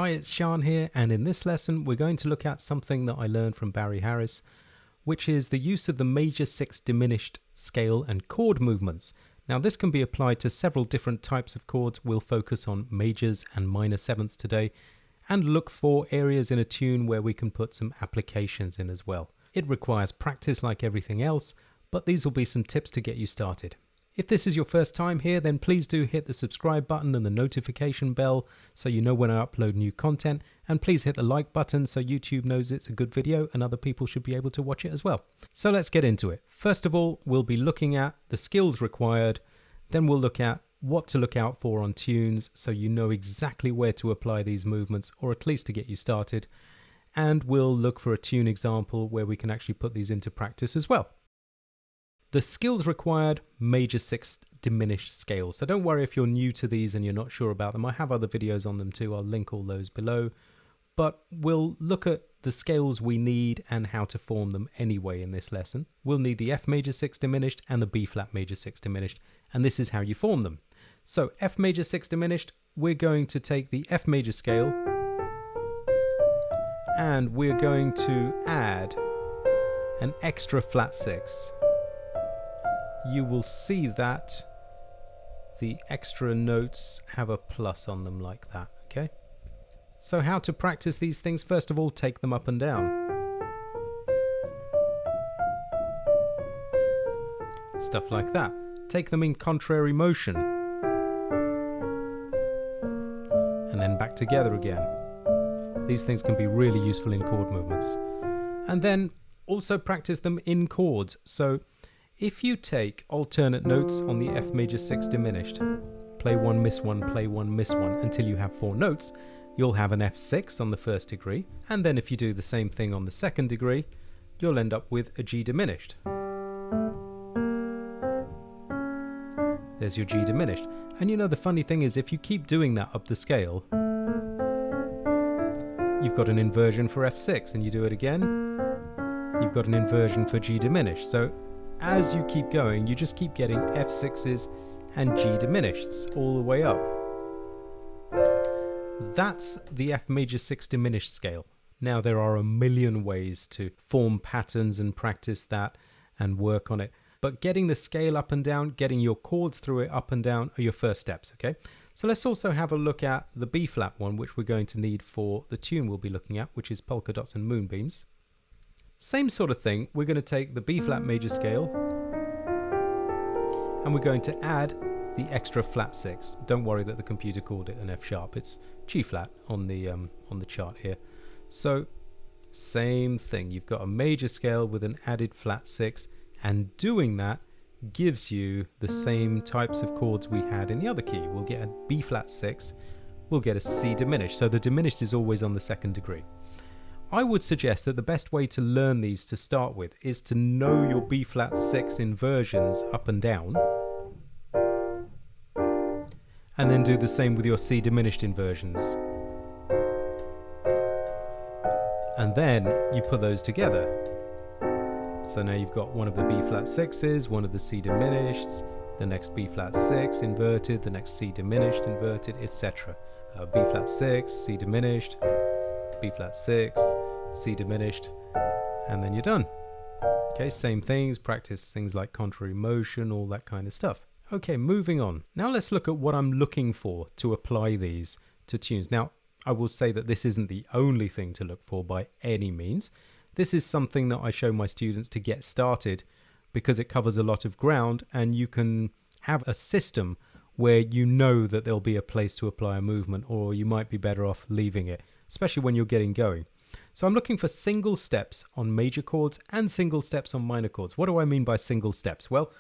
Hi, it's Sean here, and in this lesson we're going to look at something that I learned from Barry Harris, which is the use of the major 6 diminished scale and chord movements. Now this can be applied to several different types of chords. We'll focus on majors and minor sevenths today and look for areas in a tune where we can put some applications in as well. It requires practice like everything else, but these will be some tips to get you started. If this is your first time here, then please do hit the subscribe button and the notification bell so you know when I upload new content, and please hit the like button so YouTube knows it's a good video and other people should be able to watch it as well. So let's get into it. First of all, we'll be looking at the skills required, then we'll look at what to look out for on tunes so you know exactly where to apply these movements, or at least to get you started, and we'll look for a tune example where we can actually put these into practice as well. The skills required, major 6 diminished scales. So don't worry if you're new to these and you're not sure about them. I have other videos on them too. I'll link all those below. But we'll look at the scales we need and how to form them anyway in this lesson. We'll need the F major 6 diminished and the B flat major 6 diminished. And this is how you form them. So F major 6 diminished, we're going to take the F major scale and we're going to add an extra flat 6. You will see that the extra notes have a plus on them like that, okay? So how to practice these things? First of all, take them up and down. Stuff like that. Take them in contrary motion. And then back together again. These things can be really useful in chord movements. And then also practice them in chords. So if you take alternate notes on the F major 6 diminished, play one, miss one, play one, miss one, until you have 4 notes, you'll have an F6 on the first degree, and then if you do the same thing on the second degree, you'll end up with a G diminished. There's your G diminished. And you know, the funny thing is, if you keep doing that up the scale, you've got an inversion for F6, and you do it again, you've got an inversion for G diminished. So as you keep going, you just keep getting F6s and G diminisheds all the way up. That's the F major 6 diminished scale. Now there are a million ways to form patterns and practice that and work on it. But getting the scale up and down, getting your chords through it up and down are your first steps, okay? So let's also have a look at the B flat one, which we're going to need for the tune we'll be looking at, which is Polka Dots and Moonbeams. Same sort of thing. We're going to take the B flat major scale and we're going to add the extra flat 6. Don't worry that the computer called it an F sharp. It's G flat on the chart here. So same thing. You've got a major scale with an added flat 6, and doing that gives you the same types of chords we had in the other key. We'll get a B flat 6. We'll get a C diminished. So the diminished is always on the second degree. I would suggest that the best way to learn these to start with is to know your B flat 6 inversions up and down, and then do the same with your C diminished inversions. And then you put those together. So now you've got one of the B flat 6s, one of the C diminished, the next B flat 6 inverted, the next C diminished inverted, etc. B flat 6, C diminished, B flat 6, C diminished, and then you're done. Okay, same things, practice things like contrary motion, all that kind of stuff. Okay, moving on. Now let's look at what I'm looking for to apply these to tunes. Now, I will say that this isn't the only thing to look for by any means. This is something that I show my students to get started because it covers a lot of ground, and you can have a system where you know that there'll be a place to apply a movement, or you might be better off leaving it, especially when you're getting going. So I'm looking for single steps on major chords and single steps on minor chords. What do I mean by single steps? Well,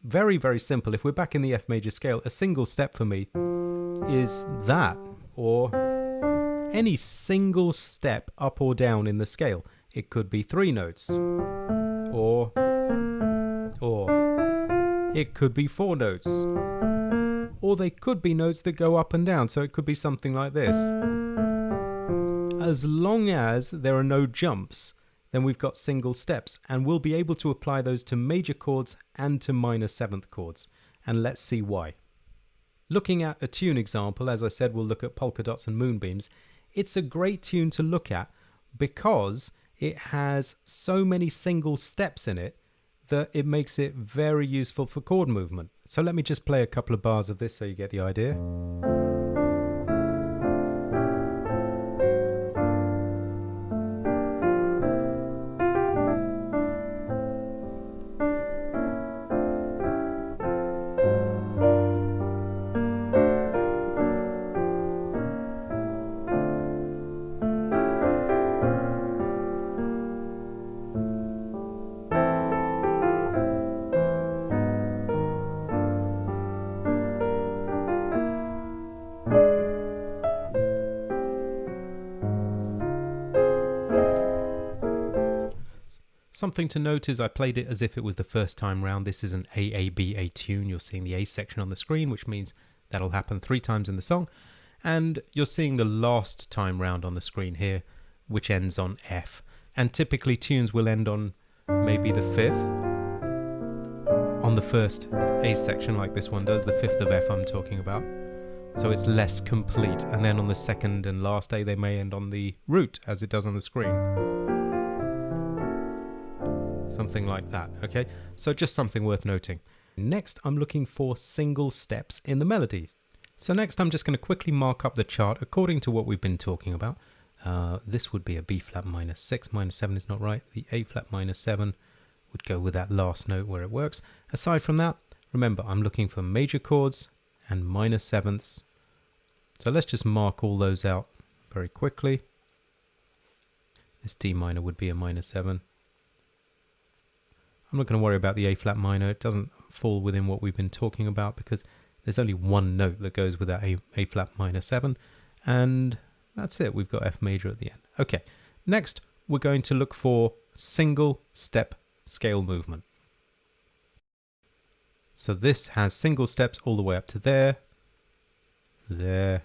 very, very simple. If we're back in the F major scale, a single step for me is that, or any single step up or down in the scale. It could be 3 notes, or it could be 4 notes, or they could be notes that go up and down. So it could be something like this. As long as there are no jumps, then we've got single steps, and we'll be able to apply those to major chords and to minor 7th chords. And let's see why. Looking at a tune example, as I said, we'll look at Polka Dots and Moonbeams. It's a great tune to look at because it has so many single steps in it that it makes it very useful for chord movement. So let me just play a couple of bars of this so you get the idea. Something to note is I played it as if it was the first time round. This is an AABA tune. You're seeing the A section on the screen, which means that'll happen 3 times in the song. And you're seeing the last time round on the screen here, which ends on F. And typically tunes will end on maybe the 5th on the first A section, like this one does, the 5th of F I'm talking about. So it's less complete. And then on the second and last A, they may end on the root, as it does on the screen. Something like that, okay? So just something worth noting. Next, I'm looking for single steps in the melodies. So next, I'm just going to quickly mark up the chart according to what we've been talking about. This would be a B flat minus 6, minus 7 is not right. The A flat minus 7 would go with that last note where it works. Aside from that, remember, I'm looking for major chords and minor sevenths. So let's just mark all those out very quickly. This D minor would be a minor 7. I'm not going to worry about the A flat minor. It doesn't fall within what we've been talking about because there's only one note that goes with that A flat minor 7. And that's it. We've got F major at the end. Okay. Next, we're going to look for single step scale movement. So this has single steps all the way up to there. There.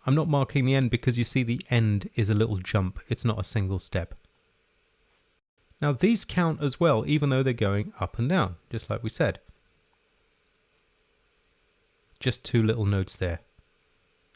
I'm not marking the end because you see the end is a little jump. It's not a single step. Now these count as well, even though they're going up and down, just like we said. Just 2 little notes there.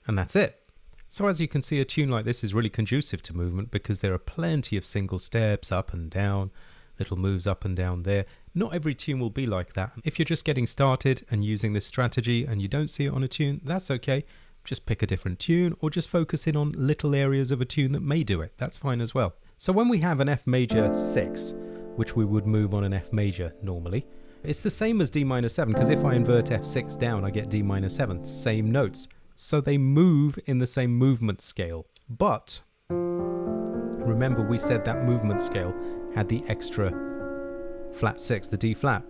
And that's it. So as you can see, a tune like this is really conducive to movement because there are plenty of single steps up and down, little moves up and down there. Not every tune will be like that. If you're just getting started and using this strategy and you don't see it on a tune, that's okay. Just pick a different tune or just focus in on little areas of a tune that may do it. That's fine as well. So when we have an F major 6, which we would move on an F major normally, it's the same as D minor 7 because if I invert F6 down, I get D minor 7, same notes. So they move in the same movement scale. But remember we said that movement scale had the extra flat 6, the D flat.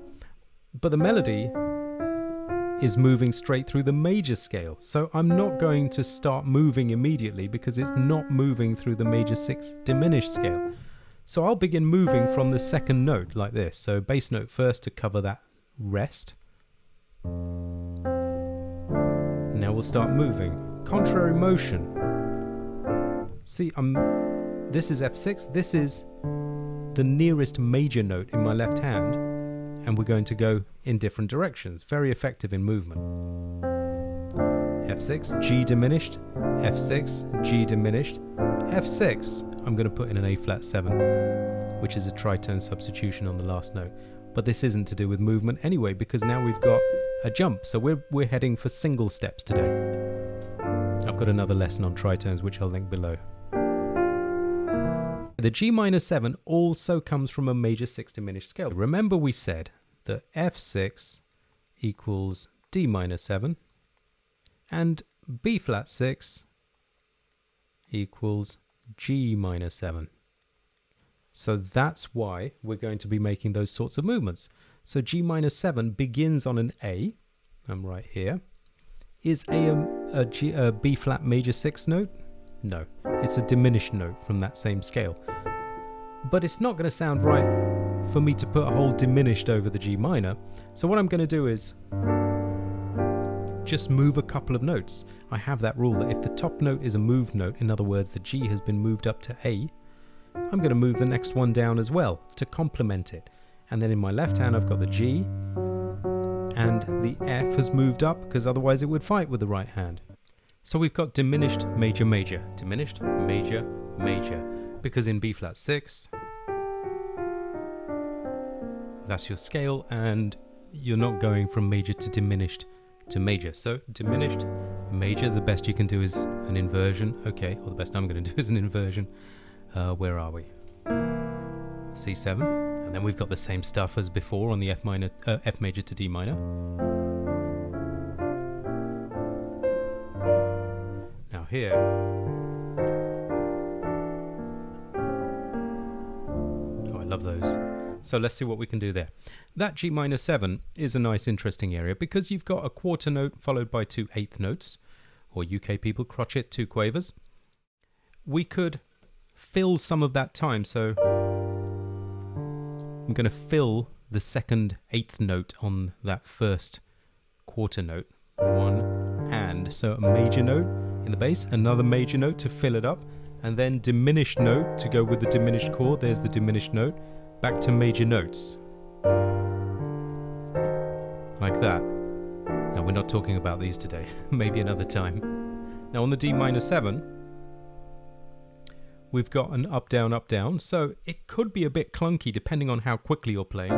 But the melody is moving straight through the major scale. So I'm not going to start moving immediately because it's not moving through the major 6 diminished scale. So I'll begin moving from the second note like this. So bass note first to cover that rest. Now we'll start moving. Contrary motion. See, this is F6. This is the nearest major note in my left hand. And we're going to go in different directions. Very effective in movement. F6, G diminished, F6, G diminished, F6, I'm going to put in an A flat 7, which is a tritone substitution on the last note. But this isn't to do with movement anyway, because now we've got a jump. So we're heading for single steps today. I've got another lesson on tritones, which I'll link below. The G minor 7 also comes from a major 6 diminished scale. Remember we said that F6 equals D minor 7 and B flat 6 equals G minor 7. So that's why we're going to be making those sorts of movements. So G minor 7 begins on an A, I'm right here. Is a B flat major 6 note? No, it's a diminished note from that same scale. But it's not going to sound right for me to put a whole diminished over the G minor. So what I'm going to do is just move a couple of notes. I have that rule that if the top note is a moved note, in other words, the G has been moved up to A, I'm going to move the next one down as well to complement it. And then in my left hand, I've got the G, and the F has moved up because otherwise it would fight with the right hand. So we've got diminished, major, major, diminished, major, major, because in B flat 6, that's your scale, and you're not going from major to diminished to major. So diminished, major, the best you can do is an inversion. Okay, or the best I'm going to do is an inversion. Where are we? C7, and then we've got the same stuff as before on the F major to D minor. Now here, oh, I love those. So let's see what we can do there. That G minor 7 is a nice interesting area because you've got a quarter note followed by 2 eighth notes, or UK people crotchet 2 quavers. We could fill some of that time, so I'm going to fill the second eighth note on that first quarter note. 1 and, so a major note in the bass, another major note to fill it up, and then diminished note to go with the diminished chord. There's the diminished note. Back to major notes. Like that. Now we're not talking about these today. Maybe another time. Now on the D minor 7, we've got an up, down, so it could be a bit clunky depending on how quickly you're playing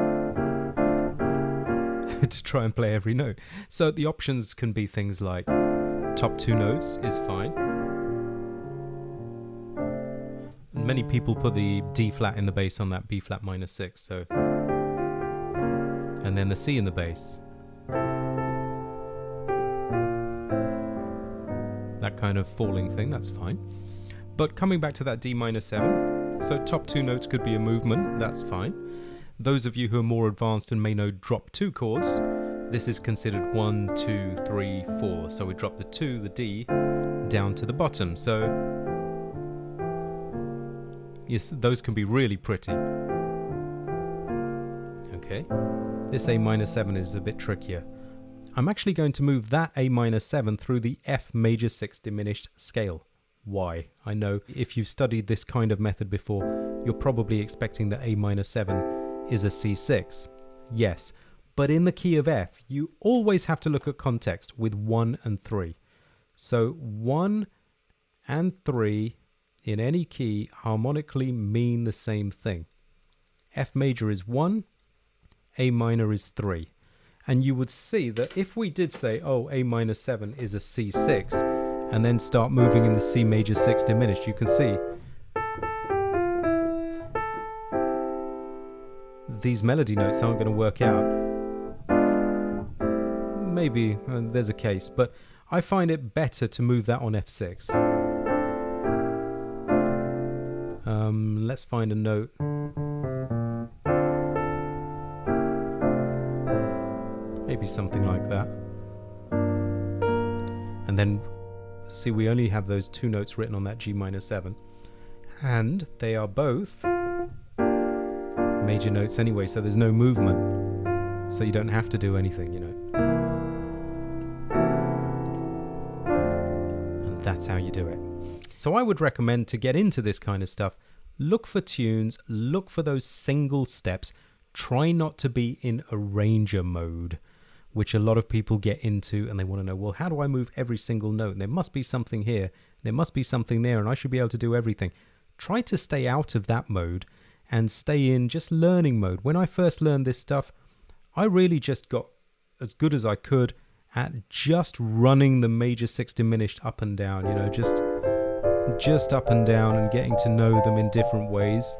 to try and play every note. So the options can be things like top 2 notes is fine. Many people put the D flat in the bass on that B flat minor 6, so, and then the C in the bass. That kind of falling thing, that's fine. But coming back to that D minor 7, so top 2 notes could be a movement, that's fine. Those of you who are more advanced and may know drop 2 chords, this is considered 1, 2, 3, 4. So we drop the 2, the D, down to the bottom. So yes, those can be really pretty. Okay, this A minor 7 is a bit trickier. I'm actually going to move that A minor 7 through the F major 6 diminished scale. Why? I know if you've studied this kind of method before, you're probably expecting that A minor 7 is a C6. Yes, but in the key of F, you always have to look at context with 1 and 3. So 1 and 3 in any key harmonically mean the same thing. F major is 1, A minor is 3. And you would see that if we did say, oh, A minor 7 is a C6, and then start moving in the C major 6 diminished, you can see these melody notes aren't going to work out. Maybe there's a case, but I find it better to move that on F6. Let's find a note. Maybe something like that. And then, see, we only have those 2 notes written on that G minor 7. And they are both major notes anyway, so there's no movement. So you don't have to do anything, you know. And that's how you do it. So I would recommend, to get into this kind of stuff, look for tunes, look for those single steps. Try not to be in arranger mode, which a lot of people get into, and they want to know, well, how do I move every single note? And there must be something here, there must be something there, and I should be able to do everything. Try to stay out of that mode and stay in just learning mode. When I first learned this stuff, I really just got as good as I could at just running the major 6 diminished up and down, you know, just up and down and getting to know them in different ways.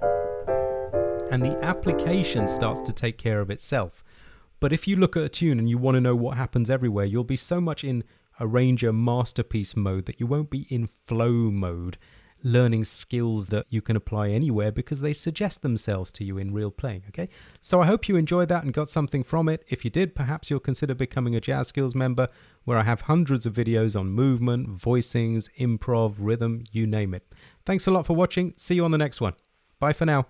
And the application starts to take care of itself. But if you look at a tune and you want to know what happens everywhere, you'll be so much in arranger masterpiece mode that you won't be in flow mode, learning skills that you can apply anywhere because they suggest themselves to you in real playing, okay? So I hope you enjoyed that and got something from it. If you did, perhaps you'll consider becoming a Jazz Skills member, where I have hundreds of videos on movement, voicings, improv, rhythm, you name it. Thanks a lot for watching. See you on the next one. Bye for now.